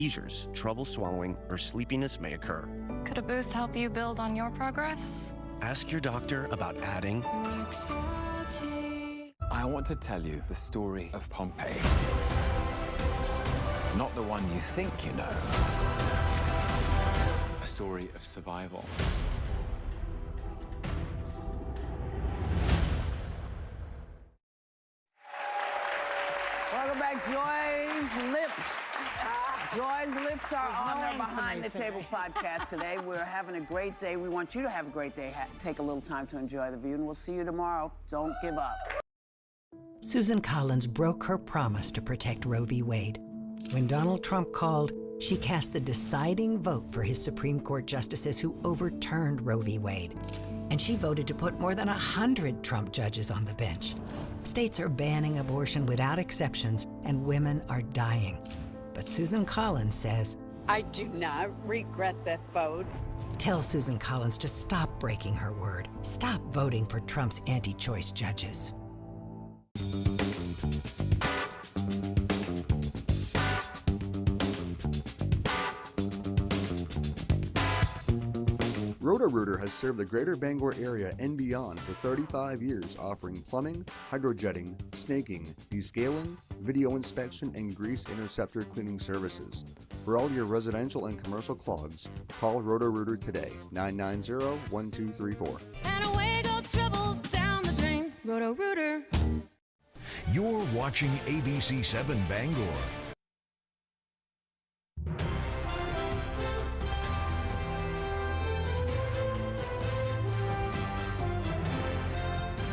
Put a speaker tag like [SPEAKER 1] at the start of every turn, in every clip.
[SPEAKER 1] seizures, trouble swallowing, or sleepiness may occur.
[SPEAKER 2] Could a boost help you build on your progress?
[SPEAKER 1] Ask your doctor about adding.
[SPEAKER 3] I want to tell you the story of Pompeii. Not the one you think you know. A story of survival.
[SPEAKER 4] Welcome back, Joy's Lips. Joy's Lips are on their Behind the Table podcast today. We're having a great day. We want you to have a great day. Take a little time to enjoy the view, and we'll see you tomorrow. Don't give up.
[SPEAKER 5] Susan Collins broke her promise to protect Roe v. Wade. When Donald Trump called, she cast the deciding vote for his Supreme Court justices who overturned Roe v. Wade. And she voted to put more than 100 Trump judges on the bench. States are banning abortion without exceptions, and women are dying. But Susan Collins says,
[SPEAKER 6] I do not regret that vote.
[SPEAKER 5] Tell Susan Collins to stop breaking her word. Stop voting for Trump's anti-choice judges.
[SPEAKER 7] Roto-Rooter has served the greater Bangor area and beyond for 35 years, offering plumbing, hydrojetting, snaking, descaling, video inspection, and grease interceptor cleaning services. For all your residential and commercial clogs, call Roto-Rooter today, 990-1234.
[SPEAKER 8] And away go troubles down the drain. Roto-Rooter.
[SPEAKER 9] You're watching ABC 7 Bangor.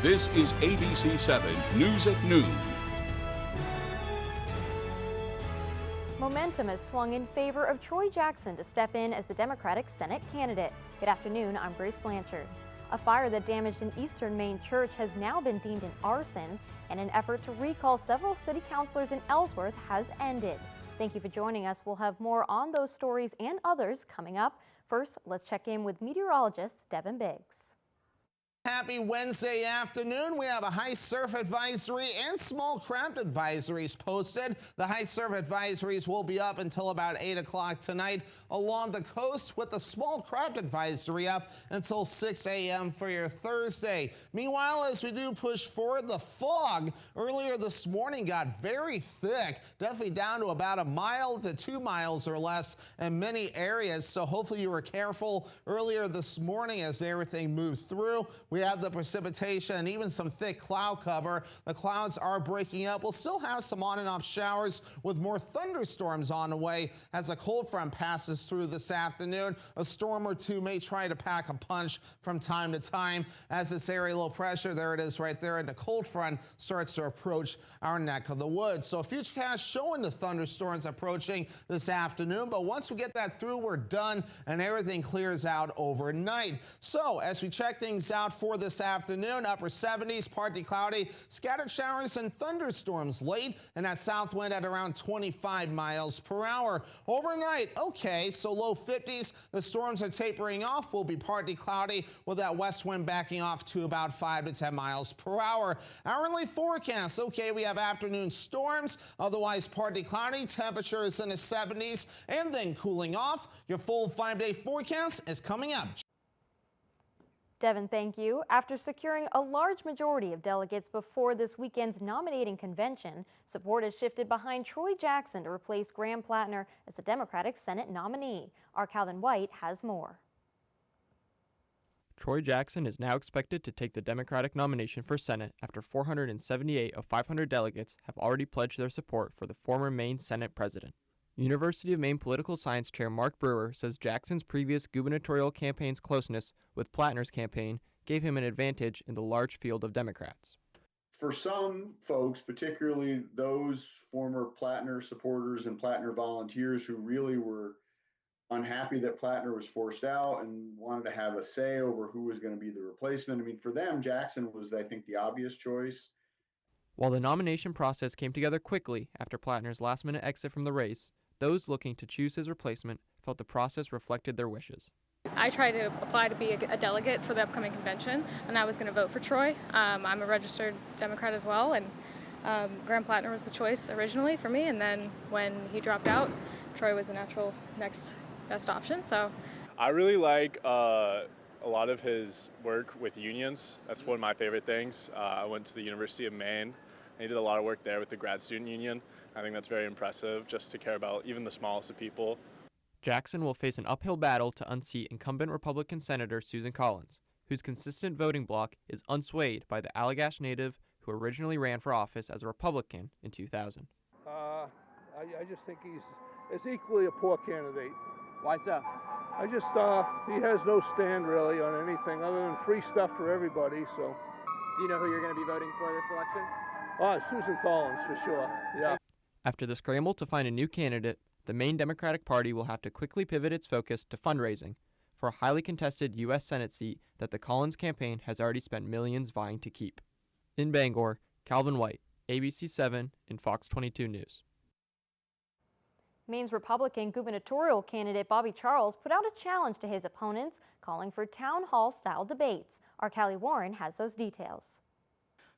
[SPEAKER 10] This is ABC 7 News at Noon.
[SPEAKER 11] Momentum has swung in favor of Troy Jackson to step in as the Democratic Senate candidate. Good afternoon, I'm Grace Blanchard. A fire that damaged an Eastern Maine church has now been deemed an arson, and an effort to recall several city councilors in Ellsworth has ended. Thank you for joining us. We'll have more on those stories and others coming up. First, let's check in with meteorologist Devin Biggs.
[SPEAKER 12] Happy Wednesday afternoon. We have a high surf advisory and small craft advisories posted. The high surf advisories will be up until about 8 o'clock tonight along the coast, with the small craft advisory up until 6 a.m. for your Thursday. Meanwhile, as we do push forward, the fog earlier this morning got very thick, definitely down to about 1 mile to 2 miles or less in many areas. So hopefully you were careful earlier this morning as everything moved through. We have the precipitation and even some thick cloud cover. The clouds are breaking up. We'll still have some on and off showers with more thunderstorms on the way as a cold front passes through this afternoon. A storm or two may try to pack a punch from time to time as this area low pressure, there it is right there, and the cold front starts to approach our neck of the woods. So Futurecast showing the thunderstorms approaching this afternoon, but once we get that through, we're done and everything clears out overnight. So as we check things out for this afternoon, upper 70s, partly cloudy, scattered showers and thunderstorms late, and that south wind at around 25 miles per hour. Overnight, okay, so low 50s. The storms are tapering off, will be partly cloudy with that west wind backing off to about 5 to 10 miles per hour. Hourly forecast, okay, we have afternoon storms, otherwise partly cloudy, temperatures in the 70s, and then cooling off. Your full 5-day forecast is coming up.
[SPEAKER 11] Devin, thank you. After securing a large majority of delegates before this weekend's nominating convention, support has shifted behind Troy Jackson to replace Graham Plattner as the Democratic Senate nominee. Our Calvin White has more.
[SPEAKER 13] Troy Jackson is now expected to take the Democratic nomination for Senate after 478 of 500 delegates have already pledged their support for the former Maine Senate president. University of Maine political science chair Mark Brewer says Jackson's previous gubernatorial campaign's closeness with Plattner's campaign gave him an advantage in the large field of Democrats.
[SPEAKER 14] For some folks, particularly those former Plattner supporters and Plattner volunteers who really were unhappy that Plattner was forced out and wanted to have a say over who was going to be the replacement, I mean, for them, Jackson was, I think, the obvious choice.
[SPEAKER 13] While the nomination process came together quickly after Plattner's last-minute exit from the race, those looking to choose his replacement felt the process reflected their wishes.
[SPEAKER 15] I tried to apply to be a delegate for the upcoming convention, and I was going to vote for Troy. I'm a registered Democrat as well, and Graham Plattner was the choice originally for me, and then when he dropped out, Troy was a natural next best option. So
[SPEAKER 16] I really like a lot of his work with unions. That's one of my favorite things. I went to the University of Maine, and he did a lot of work there with the grad student union. I think that's very impressive, just to care about even the smallest of people.
[SPEAKER 13] Jackson will face an uphill battle to unseat incumbent Republican Senator Susan Collins, whose consistent voting bloc is unswayed by the Allagash native who originally ran for office as a Republican in 2000.
[SPEAKER 17] I just think he's equally a poor candidate.
[SPEAKER 13] Why so?
[SPEAKER 17] I just, he has no stand really on anything other than free stuff for everybody, so.
[SPEAKER 13] Do you know who you're going to be voting for this election?
[SPEAKER 17] Susan Collins, for sure, yeah.
[SPEAKER 13] After the scramble to find a new candidate, the Maine Democratic Party will have to quickly pivot its focus to fundraising for a highly contested U.S. Senate seat that the Collins campaign has already spent millions vying to keep. In Bangor, Calvin White, ABC 7 and Fox 22 News.
[SPEAKER 11] Maine's Republican gubernatorial candidate Bobby Charles put out a challenge to his opponents, calling for town hall-style debates. Our Callie Warren has those details.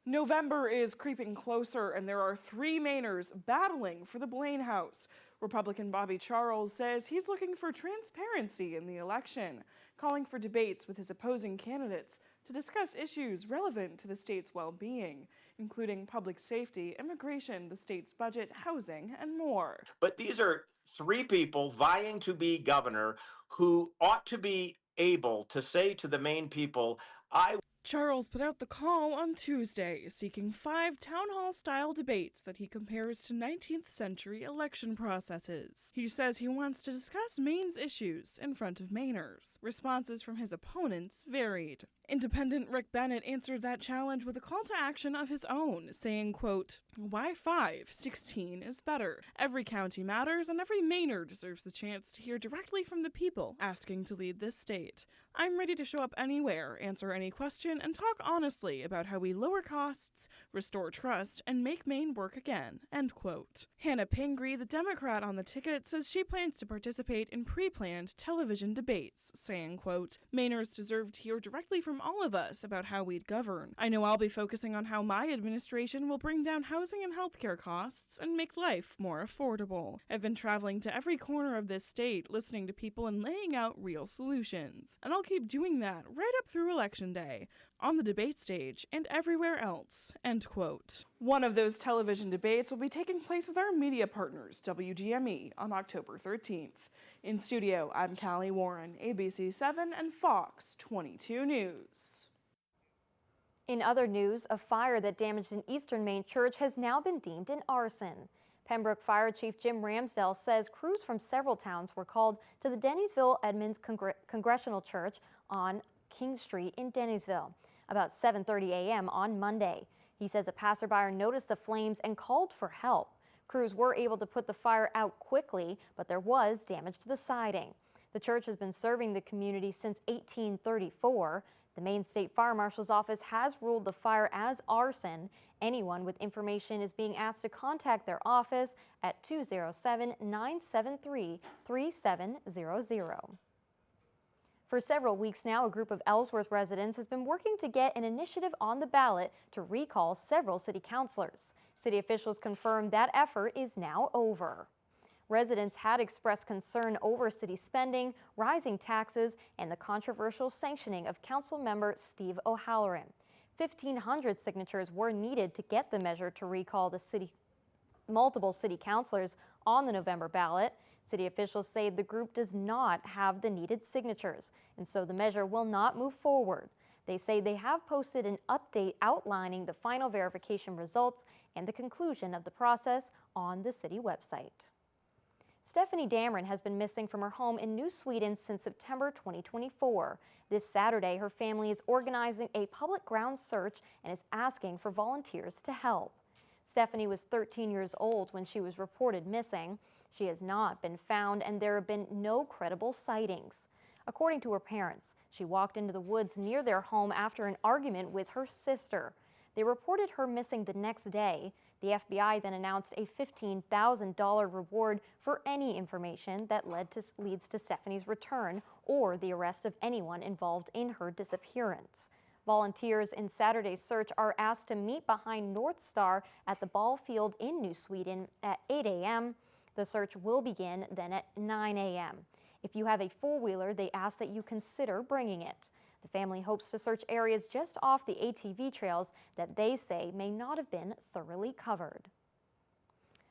[SPEAKER 18] November is creeping closer, and there are 3 Mainers battling for the Blaine House. Republican Bobby Charles says he's looking for transparency in the election, calling for debates with his opposing candidates to discuss issues relevant to the state's well-being, including public safety, immigration, the state's budget, housing, and more.
[SPEAKER 19] But these are 3 people vying to be governor who ought to be able to say to the Maine people,
[SPEAKER 18] Charles put out the call on Tuesday, seeking 5 town hall-style debates that he compares to 19th century election processes. He says he wants to discuss Maine's issues in front of Mainers. Responses from his opponents varied. Independent Rick Bennett answered that challenge with a call to action of his own, saying, quote, "Why 5? 16 is better. Every county matters, and every Mainer deserves the chance to hear directly from the people asking to lead this state. I'm ready to show up anywhere, answer any question, and talk honestly about how we lower costs, restore trust, and make Maine work again," end quote. Hannah Pingree, the Democrat on the ticket, says she plans to participate in pre-planned television debates, saying, quote, "Mainers deserve to hear directly from all of us about how we'd govern. I know I'll be focusing on how my administration will bring down housing and healthcare costs and make life more affordable. I've been traveling to every corner of this state, listening to people and laying out real solutions. And I'll keep doing that right up through Election Day, on the debate stage, and everywhere else," end quote. One of those television debates will be taking place with our media partners, WGME, on October 13th. In studio, I'm Callie Warren, ABC 7 and Fox 22 News.
[SPEAKER 11] In other news, a fire that damaged an eastern Maine church has now been deemed an arson. Pembroke Fire Chief Jim Ramsdell says crews from several towns were called to the Dennisville Edmonds Congregational Church on King Street in Dennisville about 7:30 a.m. on Monday. He says a passerby noticed the flames and called for help. Crews were able to put the fire out quickly, but there was damage to the siding. The church has been serving the community since 1834. The Maine State Fire Marshal's office has ruled the fire as arson. Anyone with information is being asked to contact their office at 207-973-3700. For several weeks now, a group of Ellsworth residents has been working to get an initiative on the ballot to recall several city councilors. City officials confirmed that effort is now over. Residents had expressed concern over city spending, rising taxes, and the controversial sanctioning of council member Steve O'Halloran. 1,500 signatures were needed to get the measure to recall the multiple city councilors on the November ballot. City officials say the group does not have the needed signatures, and so the measure will not move forward. They say they have posted an update outlining the final verification results and the conclusion of the process on the city website. Stephanie Dameron has been missing from her home in New Sweden since September 2024. This Saturday, her family is organizing a public ground search and is asking for volunteers to help. Stephanie was 13 years old when she was reported missing. She has not been found, and there have been no credible sightings. According to her parents, she walked into the woods near their home after an argument with her sister. They reported her missing the next day. The FBI then announced a $15,000 reward for any information that leads to Stephanie's return or the arrest of anyone involved in her disappearance. Volunteers in Saturday's search are asked to meet behind North Star at the ball field in New Sweden at 8 a.m. The search will begin then at 9 a.m. If you have a four-wheeler, they ask that you consider bringing it. The family hopes to search areas just off the ATV trails that they say may not have been thoroughly covered.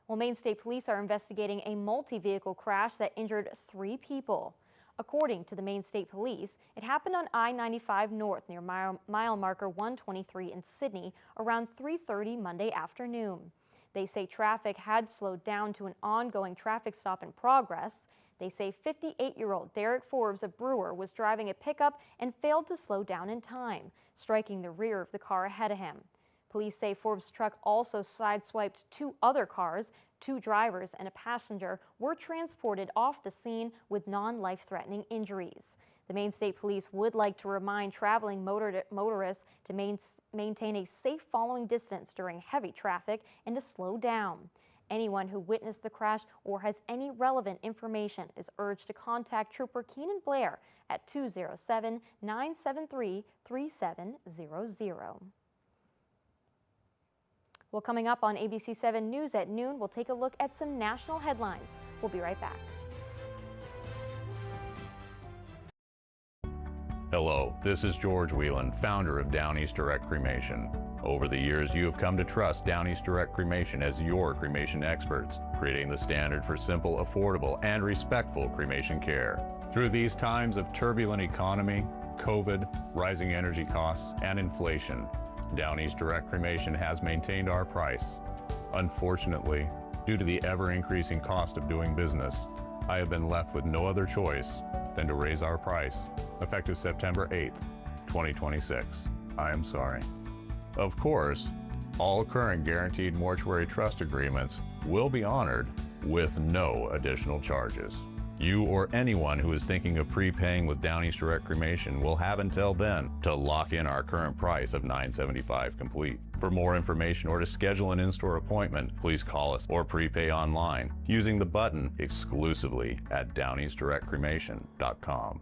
[SPEAKER 11] Well, Maine State Police are investigating a multi-vehicle crash that injured 3 people. According to the Maine State Police, it happened on I-95 North near mile marker 123 in Sydney around 3:30 Monday afternoon. They say traffic had slowed down to an ongoing traffic stop in progress. They say 58-year-old Derek Forbes of Brewer was driving a pickup and failed to slow down in time, striking the rear of the car ahead of him. Police say Forbes' truck also sideswiped 2 other cars. 2 drivers and a passenger were transported off the scene with non-life-threatening injuries. The Maine State Police would like to remind traveling motorists to maintain a safe following distance during heavy traffic and to slow down. Anyone who witnessed the crash or has any relevant information is urged to contact Trooper Keenan Blair at 207-973-3700. Well, coming up on ABC 7 News at noon, we'll take a look at some national headlines. We'll be right back.
[SPEAKER 20] Hello, this is George Whelan, founder of Down East Direct Cremation. Over the years, you have come to trust Down East Direct Cremation as your cremation experts, creating the standard for simple, affordable, and respectful cremation care. Through these times of turbulent economy, COVID, rising energy costs, and inflation, Down East Direct Cremation has maintained our price. Unfortunately, due to the ever-increasing cost of doing business, I have been left with no other choice than to raise our price, effective September 8th, 2026. I am sorry. Of course, all current guaranteed mortuary trust agreements will be honored with no additional charges. You or anyone who is thinking of prepaying with Down East Direct Cremation will have until then to lock in our current price of $975 complete. For more information or to schedule an in-store appointment, please call us or prepay online using the button exclusively at downeastdirectcremation.com.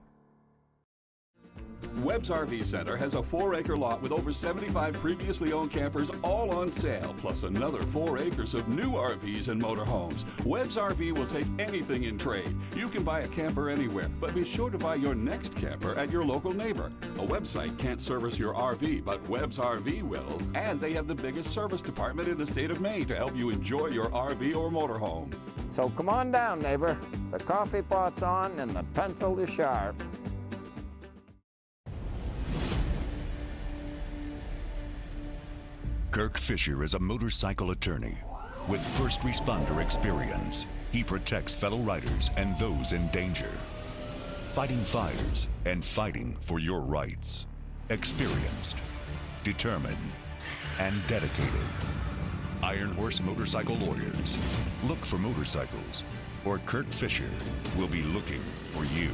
[SPEAKER 10] Webb's RV Center has a 4-acre lot with over 75 previously owned campers all on sale, plus another 4 acres of new RVs and motorhomes. Webb's RV will take anything in trade. You can buy a camper anywhere, but be sure to buy your next camper at your local neighbor. A website can't service your RV, but Webb's RV will. And they have the biggest service department in the state of Maine to help you enjoy your RV or motorhome.
[SPEAKER 21] So come on down, neighbor. The coffee pot's on and the pencil is sharp.
[SPEAKER 9] Kirk Fisher is a motorcycle attorney with first responder experience. He protects fellow riders and those in danger, fighting fires and fighting for your rights. Experienced, determined, and dedicated. Iron Horse Motorcycle Lawyers. Look for motorcycles, or Kirk Fisher will be looking for you.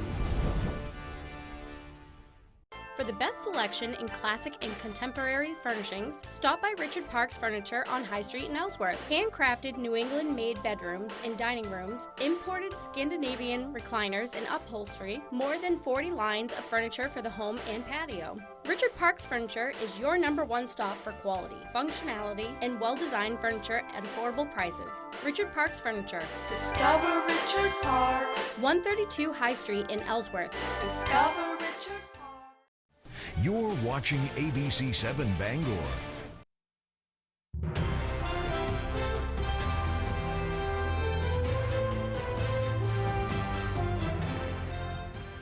[SPEAKER 22] For the best selection in classic and contemporary furnishings, stop by Richard Parks Furniture on High Street in Ellsworth. Handcrafted New England-made bedrooms and dining rooms, imported Scandinavian recliners and upholstery, more than 40 lines of furniture for the home and patio. Richard Parks Furniture is your #1 stop for quality, functionality, and well-designed furniture at affordable prices. Richard Parks Furniture.
[SPEAKER 8] Discover Richard Parks.
[SPEAKER 22] 132 High Street in Ellsworth.
[SPEAKER 8] Discover Richard.
[SPEAKER 9] You're watching ABC 7 Bangor.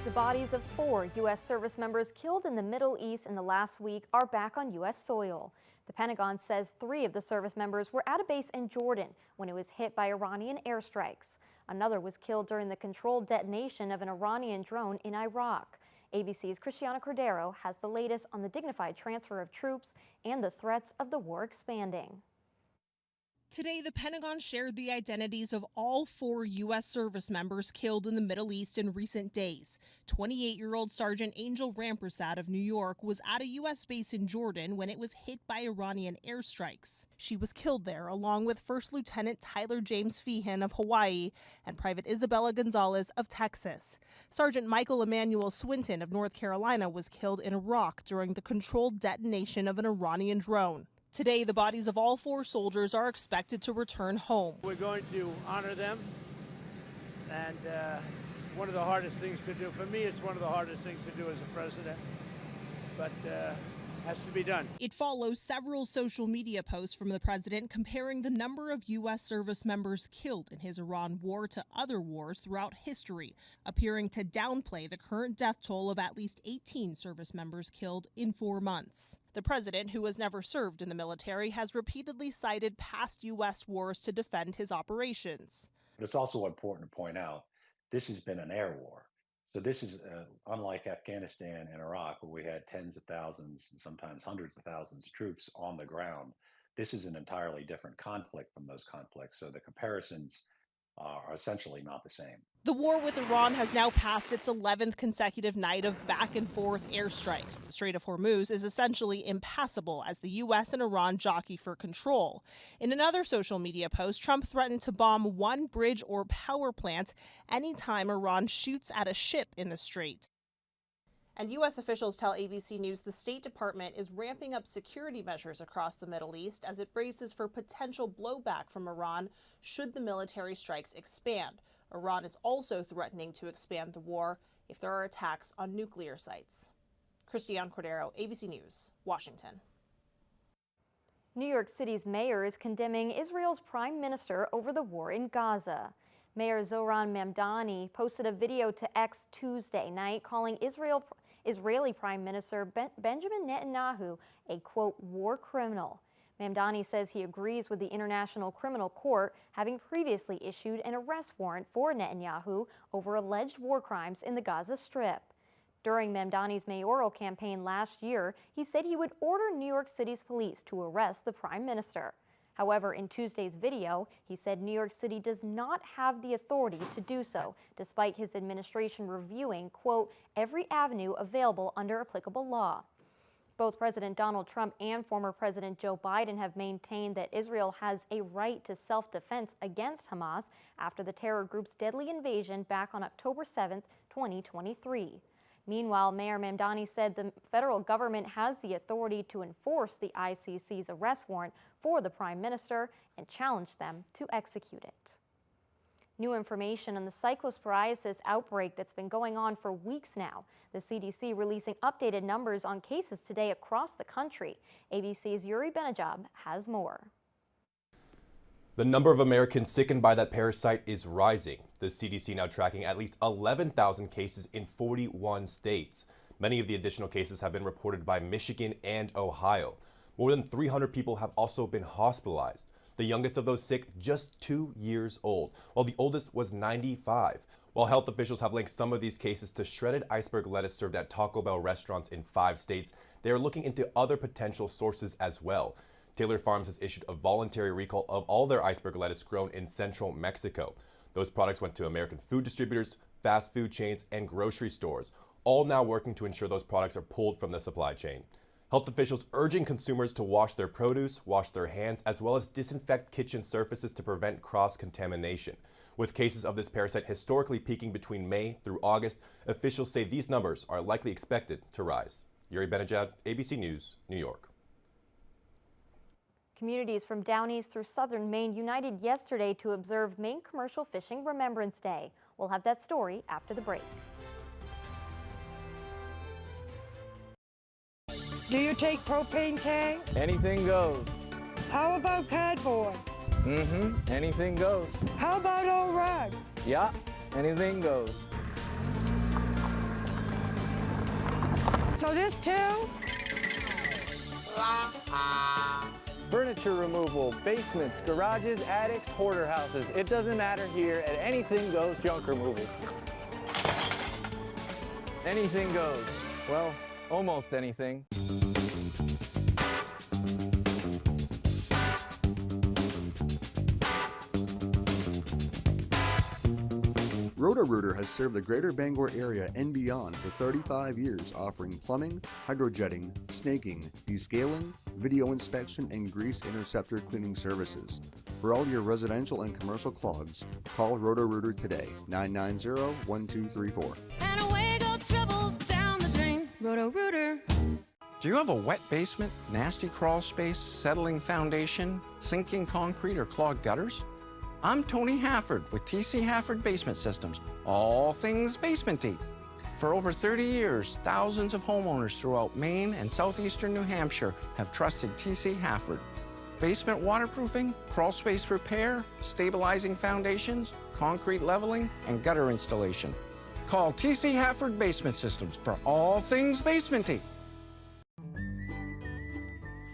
[SPEAKER 11] The bodies of 4 U.S. service members killed in the Middle East in the last week are back on U.S. soil. The Pentagon says 3 of the service members were at a base in Jordan when it was hit by Iranian airstrikes. Another was killed during the controlled detonation of an Iranian drone in Iraq. ABC's Cristiana Cordero has the latest on the dignified transfer of troops and the threats of the war expanding.
[SPEAKER 23] Today, the Pentagon shared the identities of all 4 U.S. service members killed in the Middle East in recent days. 28-year-old Sergeant Angel Rampersad of New York was at a U.S. base in Jordan when it was hit by Iranian airstrikes. She was killed there, along with First Lieutenant Tyler James Feehan of Hawaii and Private Isabella Gonzalez of Texas. Sergeant Michael Emmanuel Swinton of North Carolina was killed in Iraq during the controlled detonation of an Iranian drone. Today, the bodies of all 4 soldiers are expected to return home.
[SPEAKER 24] We're going to honor them
[SPEAKER 1] and it's one of the hardest things to do. For me, it's one of the hardest things to do as a president, but has to be done.
[SPEAKER 23] It follows several social media posts from the president comparing the number of U.S. service members killed in his Iran war to other wars throughout history, appearing to downplay the current death toll of at least 18 service members killed in 4 months. The president, who has never served in the military, has repeatedly cited past U.S. wars to defend his operations.
[SPEAKER 2] But it's also important to point out this has been an air war. So this is unlike Afghanistan and Iraq, where we had tens of thousands and sometimes hundreds of thousands of troops on the ground. This is an entirely different conflict from those conflicts. So the comparisons are essentially not the same.
[SPEAKER 23] The war with Iran has now passed its 11th consecutive night of back-and-forth airstrikes. The Strait of Hormuz is essentially impassable as the U.S. and Iran jockey for control. In another social media post, Trump threatened to bomb one bridge or power plant anytime Iran shoots at a ship in the strait. And U.S. officials tell ABC News the State Department is ramping up security measures across the Middle East as it braces for potential blowback from Iran should the military strikes expand. Iran is also threatening to expand the war if there are attacks on nuclear sites. Christiane Cordero, ABC News, Washington.
[SPEAKER 11] New York City's mayor is condemning Israel's prime minister over the war in Gaza. Mayor Zohran Mamdani posted a video to X Tuesday night calling Israeli Prime Minister Benjamin Netanyahu a, quote, war criminal. Mamdani says he agrees with the International Criminal Court having previously issued an arrest warrant for Netanyahu over alleged war crimes in the Gaza Strip. During Mamdani's mayoral campaign last year, he said he would order New York City's police to arrest the prime minister. However, in Tuesday's video, he said New York City does not have the authority to do so, despite his administration reviewing, quote, every avenue available under applicable law. Both President Donald Trump and former President Joe Biden have maintained that Israel has a right to self-defense against Hamas after the terror group's deadly invasion back on October 7, 2023. Meanwhile, Mayor Mamdani said the federal government has the authority to enforce the ICC's arrest warrant for the prime minister and challenged them to execute it. New information on the cyclosporiasis outbreak that's been going on for weeks now. The CDC releasing updated numbers on cases today across the country. ABC's Yuri Benajab has more.
[SPEAKER 3] The number of Americans sickened by that parasite is rising. The CDC now tracking at least 11,000 cases in 41 states. Many of the additional cases have been reported by Michigan and Ohio. More than 300 people have also been hospitalized. The youngest of those sick, just 2 years old, while the oldest was 95. While health officials have linked some of these cases to shredded iceberg lettuce served at Taco Bell restaurants in 5 states, they are looking into other potential sources as well. Taylor Farms has issued a voluntary recall of all their iceberg lettuce grown in central Mexico. Those products went to American food distributors, fast food chains, and grocery stores, all now working to ensure those products are pulled from the supply chain. Health officials urging consumers to wash their produce, wash their hands, as well as disinfect kitchen surfaces to prevent cross-contamination. With cases of this parasite historically peaking between May through August, officials say these numbers are likely expected to rise. Yuri Benajab, ABC News, New York.
[SPEAKER 11] Communities from Down East through southern Maine united yesterday to observe Maine Commercial Fishing Remembrance Day. We'll have that story after the break.
[SPEAKER 24] Do you take propane tank?
[SPEAKER 25] Anything goes.
[SPEAKER 24] How about cardboard?
[SPEAKER 25] Anything goes.
[SPEAKER 24] How about old rug?
[SPEAKER 25] Yeah, anything goes.
[SPEAKER 24] So this too?
[SPEAKER 25] Furniture removal, basements, garages, attics, hoarder houses. It doesn't matter here at Anything Goes Junk Removal. Anything goes. Well, almost anything.
[SPEAKER 7] Roto-Rooter has served the greater Bangor area and beyond for 35 years, offering plumbing, hydrojetting, snaking, descaling, video inspection, and grease interceptor cleaning services. For all your residential and commercial clogs, call Roto-Rooter today, 990-1234.
[SPEAKER 8] And away go troubles down the drain. Roto-Rooter.
[SPEAKER 26] Do you have a wet basement, nasty crawl space, settling foundation, sinking concrete, or clogged gutters? I'm Tony Hafford with TC Hafford Basement Systems, all things basement-y. For over 30 years, thousands of homeowners throughout Maine and southeastern New Hampshire have trusted TC Hafford. Basement waterproofing, crawl space repair, stabilizing foundations, concrete leveling, and gutter installation. Call TC Hafford Basement Systems for all things basement-y.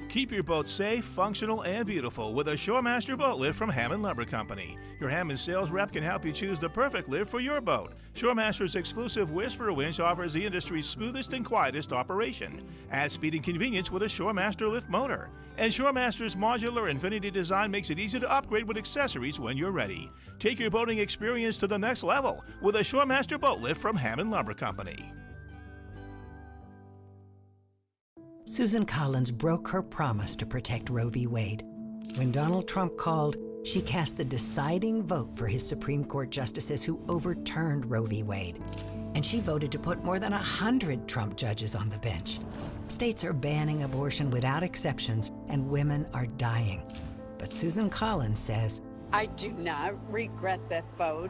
[SPEAKER 4] Keep your boat safe, functional, and beautiful with a Shoremaster boat lift from Hammond Lumber Company. Your Hammond sales rep can help you choose the perfect lift for your boat. Shoremaster's exclusive Whisperer winch offers the industry's smoothest and quietest operation. Add speed and convenience with a Shoremaster lift motor. And Shoremaster's modular Infinity design makes it easy to upgrade with accessories when you're ready. Take your boating experience to the next level with a Shoremaster boat lift from Hammond Lumber Company.
[SPEAKER 5] Susan Collins broke her promise to protect Roe v. Wade. When Donald Trump called, she cast the deciding vote for his Supreme Court justices who overturned Roe v. Wade. And she voted to put more than 100 Trump judges on the bench. States are banning abortion without exceptions, and women are dying. But Susan Collins says,
[SPEAKER 6] I do not regret that vote.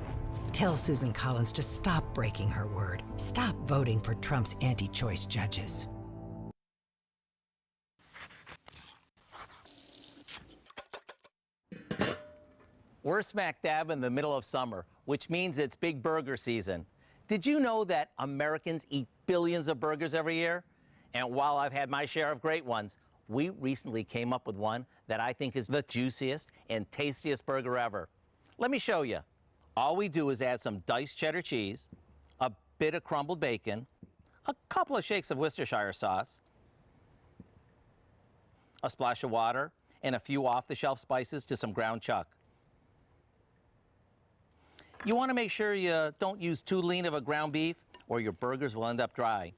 [SPEAKER 5] Tell Susan Collins to stop breaking her word. Stop voting for Trump's anti-choice judges.
[SPEAKER 12] We're smack dab in the middle of summer, which means it's big burger season. Did you know that Americans eat billions of burgers every year? And while I've had my share of great ones, we recently came up with one that I think is the juiciest and tastiest burger ever. Let me show you. All we do is add some diced cheddar cheese, a bit of crumbled bacon, a couple of shakes of Worcestershire sauce, a splash of water, and a few off-the-shelf spices to some ground chuck. You want to make sure you don't use too lean of a ground beef or your burgers will end up dry.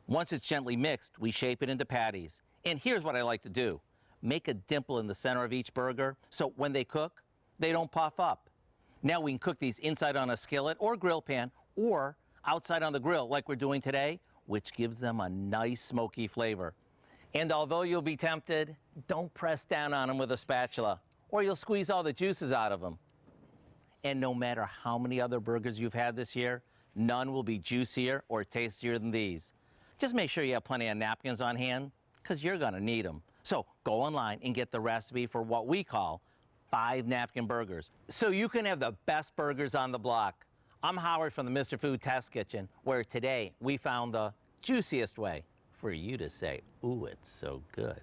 [SPEAKER 12] Once it's gently mixed, we shape it into patties. And here's what I like to do. Make a dimple in the center of each burger so when they cook, they don't puff up. Now we can cook these inside on a skillet or grill pan or outside on the grill like we're doing today, which gives them a nice smoky flavor. And although you'll be tempted, don't press down on them with a spatula or you'll squeeze all the juices out of them. And no matter how many other burgers you've had this year, none will be juicier or tastier than these. Just make sure you have plenty of napkins on hand, because you're going to need them. So go online and get the recipe for what we call 5 napkin burgers, so you can have the best burgers on the block. I'm Howard from the Mr. Food Test Kitchen, where today we found the juiciest way for you to say, ooh, it's so good.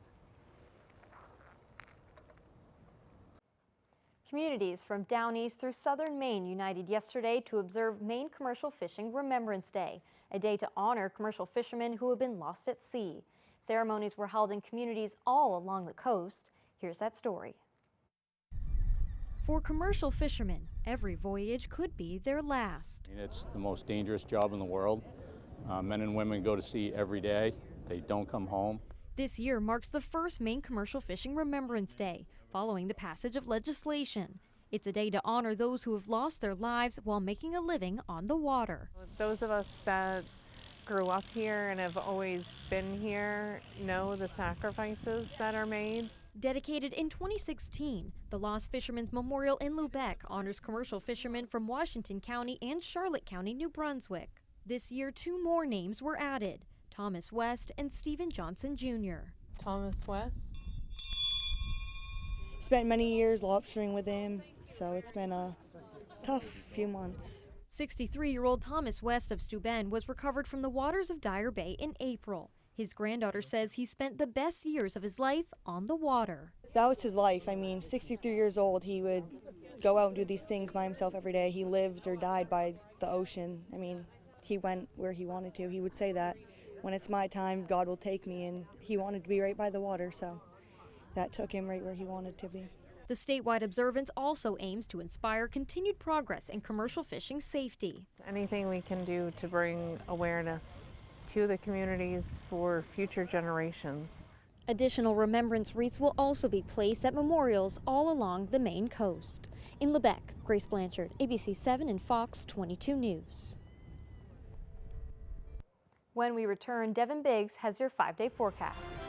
[SPEAKER 11] Communities from down east through southern Maine united yesterday to observe Maine Commercial Fishing Remembrance Day, a day to honor commercial fishermen who have been lost at sea. Ceremonies were held in communities all along the coast. Here's that story. For commercial fishermen, every voyage could be their last.
[SPEAKER 14] It's the most dangerous job in the world. Men and women go to sea every day. They don't come home.
[SPEAKER 11] This year marks the first Maine Commercial Fishing Remembrance Day, following the passage of legislation. It's a day to honor those who have lost their lives while making a living on the water.
[SPEAKER 15] Those of us that grew up here and have always been here know the sacrifices that are made.
[SPEAKER 11] Dedicated in 2016, the Lost Fishermen's Memorial in Lubec honors commercial fishermen from Washington County and Charlotte County, New Brunswick. This year, 2 more names were added, Thomas West and Stephen Johnson Jr.
[SPEAKER 15] Thomas West?
[SPEAKER 27] Spent many years lobstering with him, so it's been a tough few months.
[SPEAKER 11] 63-year-old Thomas West of Steuben was recovered from the waters of Dyer Bay in April. His granddaughter says he spent the best years of his life on the water.
[SPEAKER 27] That was his life. I mean, 63 years old, he would go out and do these things by himself every day. He lived or died by the ocean. I mean, he went where he wanted to. He would say that, when it's my time, God will take me, and he wanted to be right by the water, so that took him right where he wanted to be.
[SPEAKER 11] The statewide observance also aims to inspire continued progress in commercial fishing safety.
[SPEAKER 15] Anything we can do to bring awareness to the communities for future generations.
[SPEAKER 11] Additional remembrance wreaths will also be placed at memorials all along the Maine coast. In Lubec, Grace Blanchard, ABC 7 and Fox 22 News. When we return, Devin Biggs has your 5-day forecast.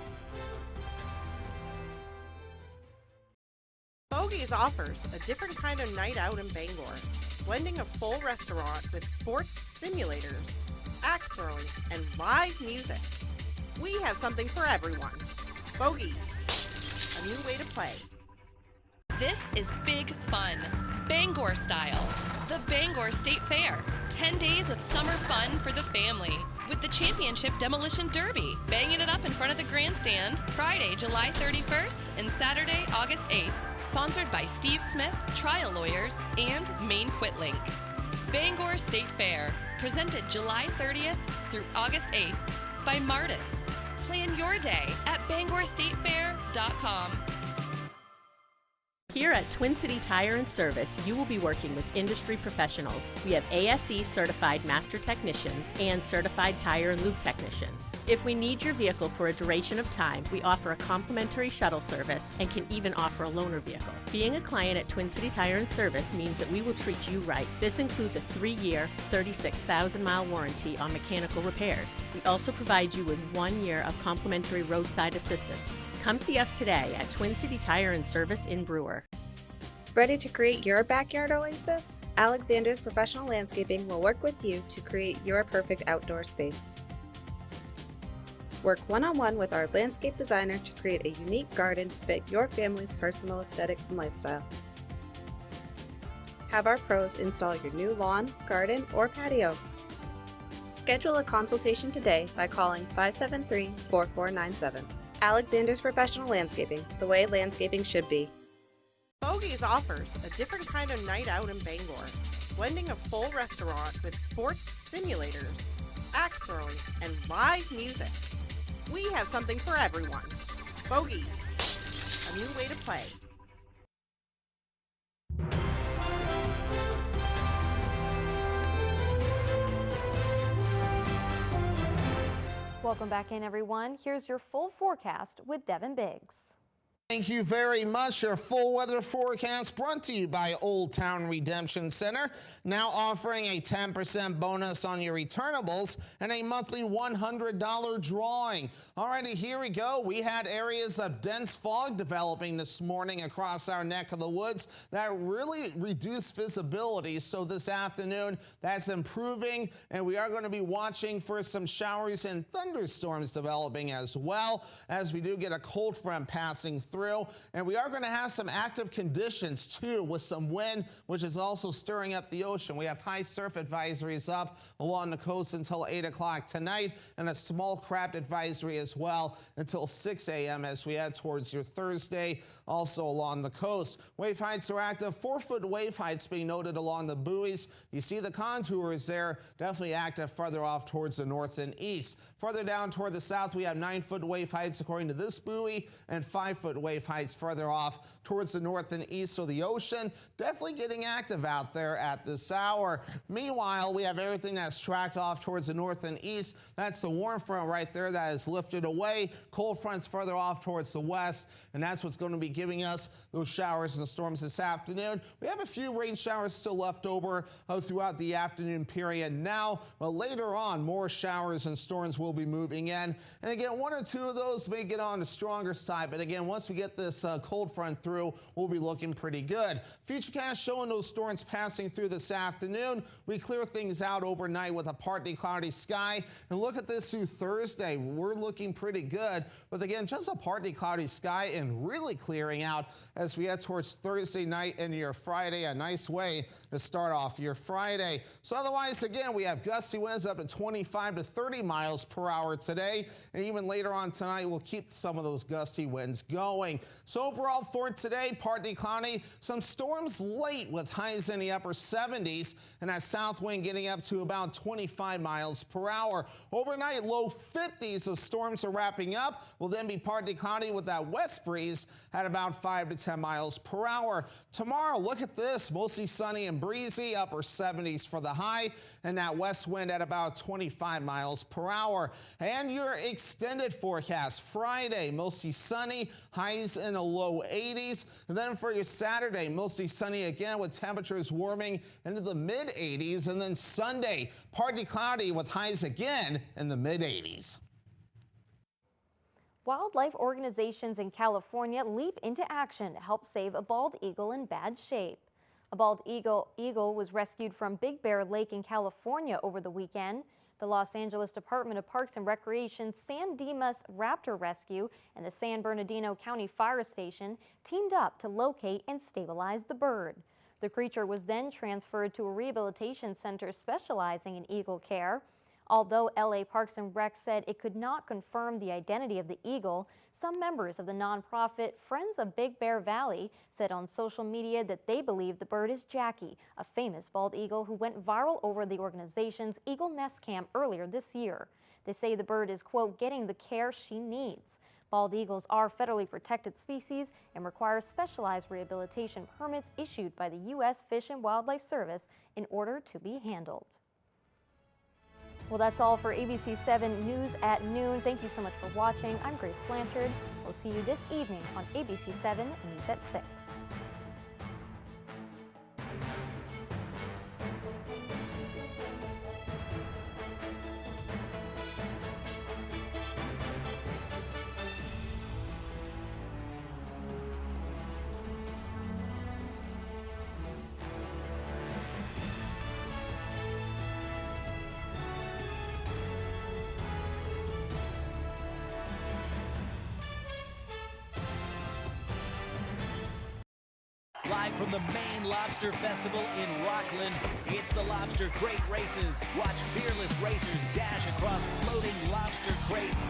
[SPEAKER 10] Bogies offers a different kind of night out in Bangor, blending a full restaurant with sports simulators, axe throwing, and live music. We have something for everyone. Bogies, a new way to play.
[SPEAKER 13] This is big fun, Bangor style. The Bangor State Fair. 10 days of summer fun for the family. With the Championship Demolition Derby, banging it up in front of the grandstand, Friday, July 31st and Saturday, August 8th. Sponsored by Steve Smith, Trial Lawyers, and Maine Quitling. Bangor State Fair. Presented July 30th through August 8th by Martin's. Plan your day at BangorStateFair.com.
[SPEAKER 16] Here at Twin City Tire and Service, you will be working with industry professionals. We have ASE certified master technicians and certified tire and lube technicians. If we need your vehicle for a duration of time, we offer a complimentary shuttle service and can even offer a loaner vehicle. Being a client at Twin City Tire and Service means that we will treat you right. This includes a 3-year, 36,000-mile warranty on mechanical repairs. We also provide you with 1 year of complimentary roadside assistance. Come see us today at Twin City Tire and Service in Brewer.
[SPEAKER 17] Ready to create your backyard oasis? Alexander's Professional Landscaping will work with you to create your perfect outdoor space. Work one-on-one with our landscape designer to create a unique garden to fit your family's personal aesthetics and lifestyle. Have our pros install your new lawn, garden, or patio. Schedule a consultation today by calling 573-4497. Alexander's Professional Landscaping, the way landscaping should be.
[SPEAKER 10] Bogies offers a different kind of night out in Bangor, blending a full restaurant with sports simulators, axe throwing, and live music. We have something for everyone. Bogies, a new way to play.
[SPEAKER 11] Welcome back in, everyone. Here's your full forecast with Devin Biggs.
[SPEAKER 18] Thank you very much. Your full weather forecast brought to you by Old Town Redemption Center, now offering a 10% bonus on your returnables and a monthly $100 drawing. Alrighty, here we go. We had areas of dense fog developing this morning across our neck of the woods that really reduced visibility. So this afternoon, that's improving, and we are going to be watching for some showers and thunderstorms developing as well, as we do get a cold front passing through. And we are going to have some active conditions too, with some wind, which is also stirring up the ocean. We have high surf advisories up along the coast until 8 o'clock tonight, and a small craft advisory as well until 6 a.m. as we head towards your Thursday, also along the coast. Wave heights are active. 4-foot wave heights being noted along the buoys. You see the contours there, definitely active further off towards the north and east. Further down toward the south, we have 9-foot wave heights according to this buoy, and 5-foot wave heights further off towards the north and east. So the ocean definitely getting active out there at this hour. Meanwhile, we have everything that's tracked off towards the north and east. That's the warm front right there that is lifted away. Cold fronts further off towards the west, and that's what's going to be giving us those showers and storms this afternoon. We have a few rain showers still left over throughout the afternoon period now, but later on, more showers and storms will be moving in. And again, 1 or 2 of those may get on the stronger side, but again, once we get this cold front through, we'll be looking pretty good. Futurecast showing those storms passing through this afternoon. We clear things out overnight with a partly cloudy sky. And look at this through Thursday. We're looking pretty good. But again, just a partly cloudy sky and really clearing out as we head towards Thursday night into your Friday. A nice way to start off your Friday. So otherwise, again, we have gusty winds up to 25 to 30 miles per hour today. And even later on tonight, we'll keep some of those gusty winds going. So overall for today, partly cloudy, some storms late with highs in the upper 70s, and that south wind getting up to about 25 miles per hour. Overnight, low 50s, so storms are wrapping up. Will then be partly cloudy with that west breeze at about 5 to 10 miles per hour. Tomorrow, look at this, mostly sunny and breezy, upper 70s for the high, and that west wind at about 25 miles per hour. And your extended forecast, Friday, mostly sunny, highs in the low 80s. And then for your Saturday, mostly sunny again with temperatures warming into the mid 80s. And then Sunday, partly cloudy with highs again in the mid 80s.
[SPEAKER 11] Wildlife organizations in California leap into action to help save a bald eagle in bad shape. A bald eagle was rescued from Big Bear Lake in California over the weekend. The Los Angeles Department of Parks and Recreation's San Dimas Raptor Rescue and the San Bernardino County Fire Station teamed up to locate and stabilize the bird. The creature was then transferred to a rehabilitation center specializing in eagle care. Although LA Parks and Rec said it could not confirm the identity of the eagle, some members of the nonprofit Friends of Big Bear Valley said on social media that they believe the bird is Jackie, a famous bald eagle who went viral over the organization's Eagle Nest Cam earlier this year. They say the bird is, quote, getting the care she needs. Bald eagles are federally protected species and require specialized rehabilitation permits issued by the U.S. Fish and Wildlife Service in order to be handled. Well, that's all for ABC 7 News at Noon. Thank you so much for watching. I'm Grace Blanchard. We'll see you this evening on ABC 7 News at 6.
[SPEAKER 1] Live from the Maine Lobster Festival in Rockland, it's the Lobster Crate Races. Watch fearless racers dash across floating lobster crates.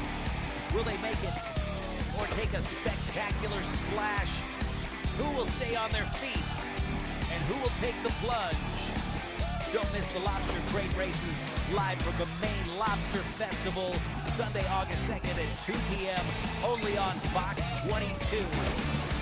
[SPEAKER 1] Will they make it or take a spectacular splash? Who will stay on their feet and who will take the plunge? Don't miss the Lobster Crate Races live from the Maine Lobster Festival, Sunday, August 2nd at 2 p.m. only on Fox 22.